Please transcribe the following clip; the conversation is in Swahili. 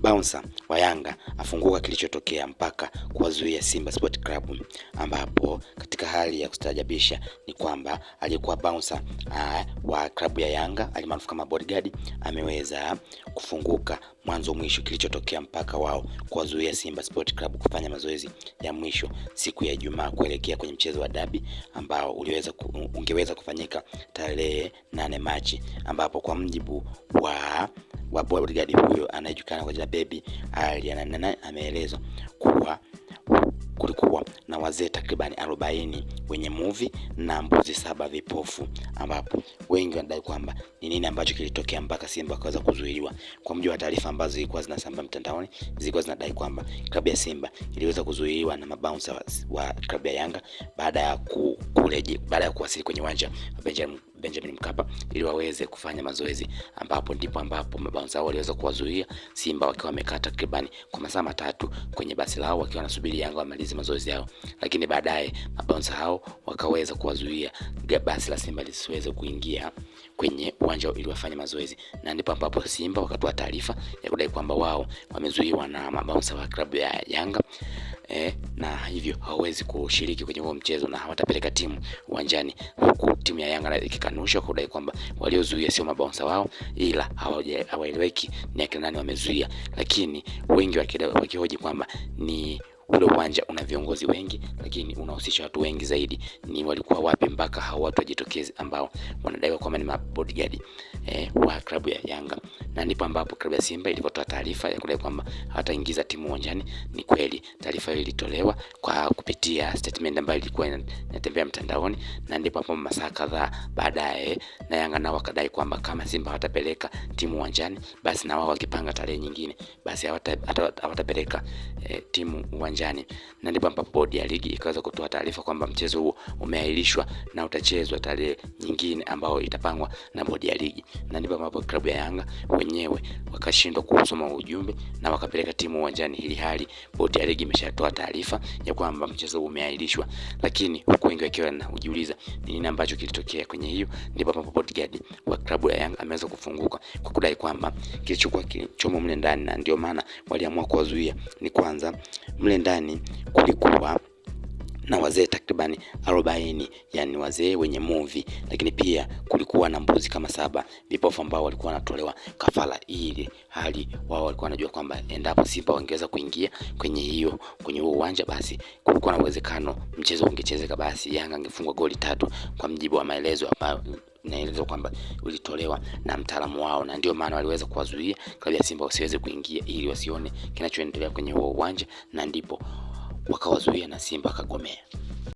bouncer wa Yanga afunguka kilichotokea mpaka kuwazuia Simba Sport Club, ambapo katika hali ya kustajabisha ni kwamba aliyekuwa bouncer wa klabu ya Yanga alimaarufu kama bodyguard ameweza kufunguka mwanzo mwisho kilichotokea mpaka wao kuwazuia Simba Sport Club kufanya mazoezi ya mwisho siku ya Ijumaa kuelekea kwenye mchezo wa dabi ambao ungeweza kufanyika tarehe 8 Machi, ambapo kwa mjibu wa bodyguard huyo anayejulikana kwa jina Baby Aliana ameeleza kuwa kulikuwa na wazee takribani 40 wenye movie na mbuzi 7 vipofu, ambapo wengi wanadai kwamba ni nini ambacho kilitokea mpaka Simba wakaweza kuzuiliwa. Kwa mujibu wa taarifa ambazo zilikuwa zinasambaa mtandaoni, zilikuwa zinadai kwamba klabu ya Simba iliweza kuzuiliwa na mabouncer wa klabu ya Yanga baada ya kuwasili kwenye uwanja wa Benjamin Mkapa ili waweze kufanya mazoezi, ambapo ndipo ambapo mabouncer waliweza kuwazuia Simba wakiwa wamekaa takriban kwa masaa 3 kwenye basi lao wakiwa wanasubiri Yanga wamalize mazoezi yao. Lakini baadaye mabouncer hao wakaweza kuwazuia basi la Simba lisiweze kuingia kwenye uwanja ili wafanye mazoezi, na ndipo ambapo Simba wakatoa taarifa ya kudai kwamba wao wamezuiwa na mabouncer wa klabu ya Yanga na hivyo hawawezi kushiriki kwenye huo mchezo na hawatapeleka timu uwanjani, huku timu ya Yanga ikikanusha kudai kwamba waliozuia sio mabouncer wao ila hawaeleweki ni akina nani wamezuia. Lakini wengi wakihoji kwamba ni ule uwanja una viongozi wengi lakini unahusisha watu wengi zaidi, ni walikuwa wapi mpaka hao watu wajitokeze ambao wanadaiwa kwamba ni mabodyguard wa klabu ya Yanga. Na ndipo ambapo klabu ya Simba ilipotoa taarifa ya kudai kwamba hataingiza timu uwanjani. Ni kweli taarifa hiyo ilitolewa kwa kupitia statement ambayo ilikuwa inatembea mtandaoni, na ndipo hapo masaa kadhaa baadaye na Yanga nao wakadai kwamba kama Simba hatapeleka timu uwanjani basi na wao wakipanga tarehe nyingine basi hawatapeleka timu uwanjani. Na ndipo ambapo bodi ya ligi ikaweza kutoa taarifa kwamba mchezo huo umeahirishwa na utachezwa tarehe nyingine ambao itapangwa na bodi ya ligi. Na ndipo ambapo klabu ya Yanga wenyewe wakashindwa kusoma ujumbe na wakapeleka timu uwanjani, ili hali bodi ya ligi imeshatoa taarifa ya kwamba mchezo huo umeahirishwa. Lakini huku wengi wakiwa wanajiuliza ni nini ambacho kilitokea kwenye hiyo, ndipo ambapo bodyguard wa klabu ya Yanga ameweza kufunguka kwa kudai kwamba kilichokuwa kilichomo mle ndani, na ndio maana waliamua kuwazuia, ni kwanza mle ndani kulikuwa na wazee takribani 40, yani wazee wenye movie, lakini pia kulikuwa na mbuzi kama 7 vipofu ambao walikuwa wanatolewa kafara, ili hali wao walikuwa wanajua kwamba endapo Simba wangeweza kuingia kwenye huo uwanja basi kulikuwa na uwezekano mchezo ungechezeka, basi Yanga angefungwa goli 3 kwa mjibu wa maelezo ambayo naeleza kwamba ulitolewa na mtaalamu wao. Na ndio maana waliweza kuwazuia klabu ya Simba wasiweze kuingia ili wasione kinachoendelea kwenye huo uwanja, na ndipo wakawazuia na Simba kagomea.